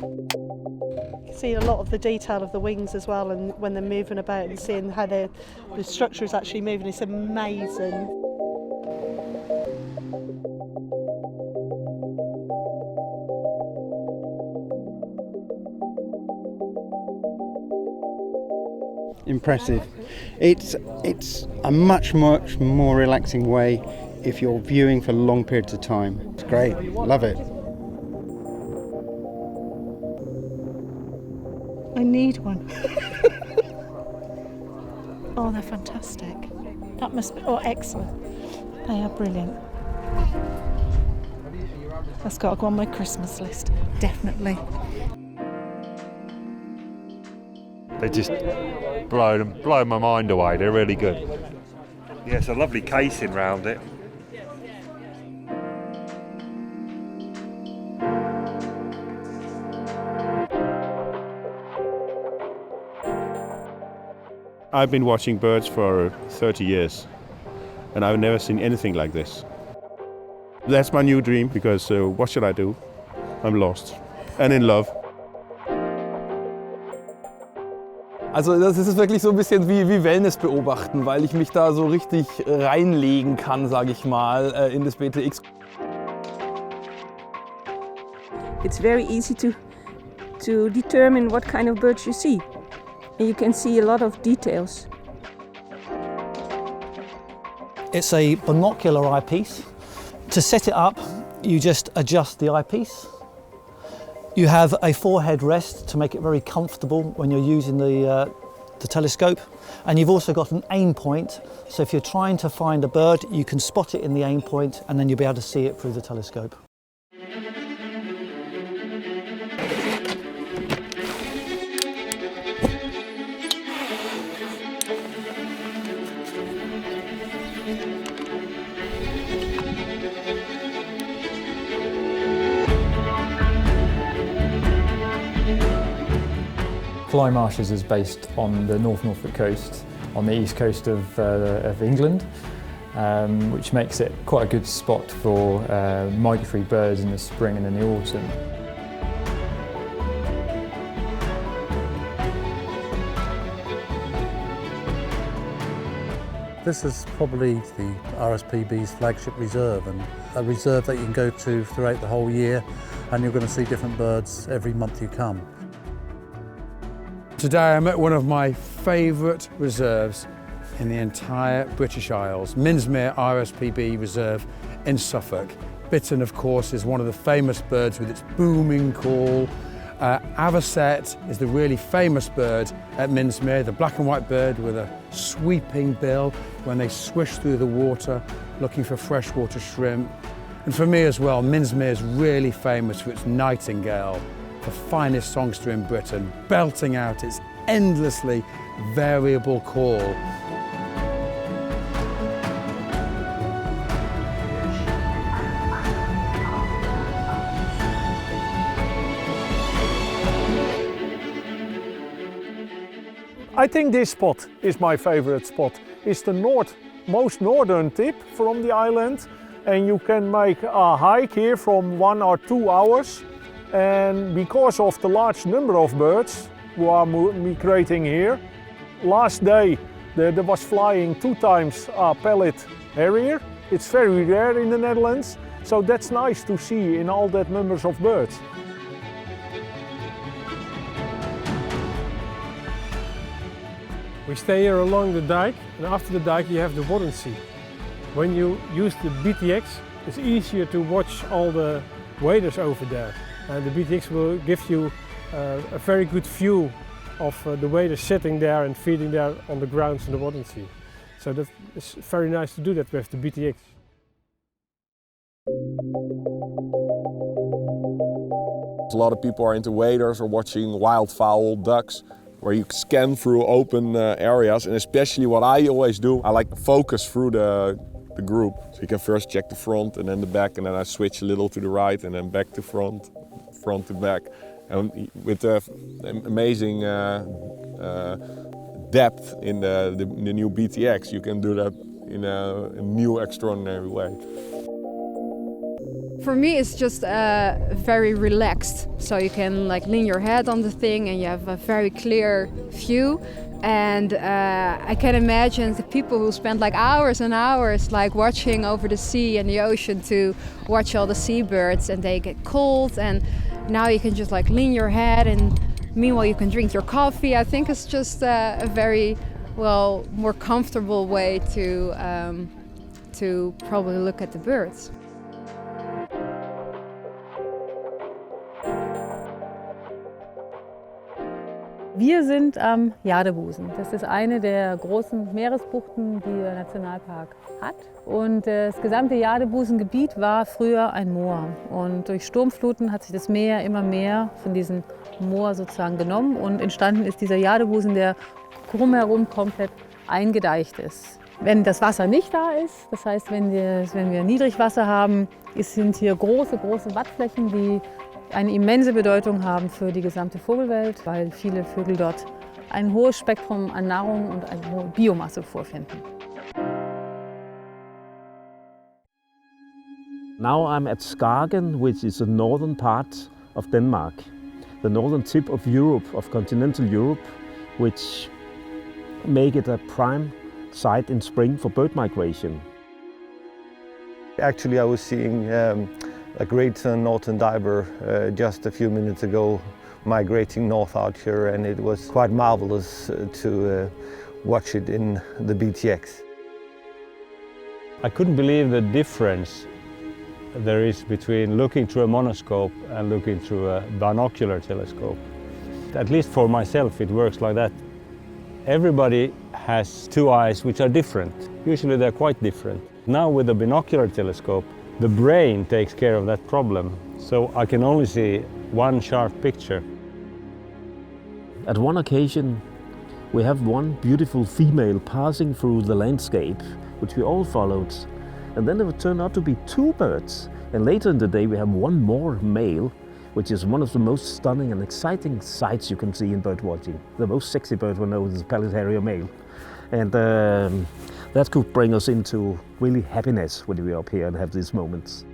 You can see a lot of the detail of the wings as well, and when they're moving about and seeing how the structure is actually moving, it's amazing. Impressive. It's a much more relaxing way if you're viewing for long periods of time. It's great, love it. I need one. Oh, they're fantastic. That must be, oh, excellent. They are brilliant. That's got to go on my Christmas list, definitely. They just blow my mind away. They're really good. Yeah, it's a lovely casing round it. I've been watching birds for 30 years and I've never seen anything like this. That's my new dream because what should I do? I'm lost and in love. Also das ist wirklich so ein bisschen wie Wellness beobachten, weil ich mich da so richtig reinlegen kann, sage ich mal, in das BTX. It's very easy to determine what kind of birds you see. And you can see a lot of details. It's a binocular eyepiece. To set it up, you just adjust the eyepiece. You have a forehead rest to make it very comfortable when you're using the telescope. And you've also got an aim point, so if you're trying to find a bird, you can spot it in the aim point and then you'll be able to see it through the telescope. Cley Marshes is based on the Norfolk coast, on the east coast of England, which makes it quite a good spot for migratory birds in the spring and in the autumn. This is probably the RSPB's flagship reserve, and a reserve that you can go to throughout the whole year, and you're going to see different birds every month you come. Today I'm at one of my favourite reserves in the entire British Isles, Minsmere RSPB Reserve in Suffolk. Bittern, of course, is one of the famous birds with its booming call. Avocet is the really famous bird at Minsmere, the black and white bird with a sweeping bill when they swish through the water looking for freshwater shrimp. And for me as well, Minsmere is really famous for its nightingale, the finest songster in Britain, belting out its endlessly variable call. I think this spot is my favorite spot. It's the most northern tip from the island, and you can make a hike here from 1 or 2 hours. And because of the large number of birds who are migrating here, last day there was flying 2 times a pellet harrier. It's very rare in the Netherlands, so that's nice to see in all that numbers of birds. We stay here along the dike, and after the dike you have the Wadden Sea. When you use the BTX, it's easier to watch all the waders over there. And the BTX will give you a very good view of the waders sitting there and feeding there on the grounds in the Wadden Sea. So that is very nice to do that with the BTX. A lot of people are into waders or watching wildfowl, ducks, where you scan through open areas, and especially what I always do, I like to focus through the group. So you can first check the front and then the back, and then I switch a little to the right and then back to front to back. And with the amazing depth in the new BTX, you can do that in a new extraordinary way. For me, it's just very relaxed. So you can like lean your head on the thing and you have a very clear view. And I can imagine the people who spend like hours and hours like watching over the sea and the ocean to watch all the seabirds, and they get cold, and now you can just like lean your head and meanwhile you can drink your coffee. I think it's just a very more comfortable way to probably look at the birds. Wir sind am Jadebusen. Das ist eine der großen Meeresbuchten, die der Nationalpark hat. Und das gesamte Jadebusengebiet war früher ein Moor. Und durch Sturmfluten hat sich das Meer immer mehr von diesem Moor sozusagen genommen und entstanden ist dieser Jadebusen, der drumherum komplett eingedeicht ist. Wenn das Wasser nicht da ist, das heißt, wenn wir Niedrigwasser haben, sind hier große Wattflächen, die eine immense Bedeutung haben für die gesamte Vogelwelt, weil viele Vögel dort ein hohes Spektrum an Nahrung und eine hohe Biomasse vorfinden. Now I'm at Skagen, which is the northern part of Denmark, the northern tip of Europe, of continental Europe, which make it a prime site in spring for bird migration. Actually, I was seeing a great northern diver just a few minutes ago migrating north out here, and it was quite marvelous to watch it in the BTX. I couldn't believe the difference there is between looking through a monoscope and looking through a binocular telescope. At least for myself it works like that. Everybody has two eyes which are different. Usually they're quite different. Now with the binocular telescope, the brain takes care of that problem, so I can only see one sharp picture. At one occasion, we have one beautiful female passing through the landscape, which we all followed, and then there would turn out to be two birds. And later in the day, we have one more male, which is one of the most stunning and exciting sights you can see in bird watching. The most sexy bird we know is the Pallas harrier male. And that could bring us into really happiness when we're up here and have these moments.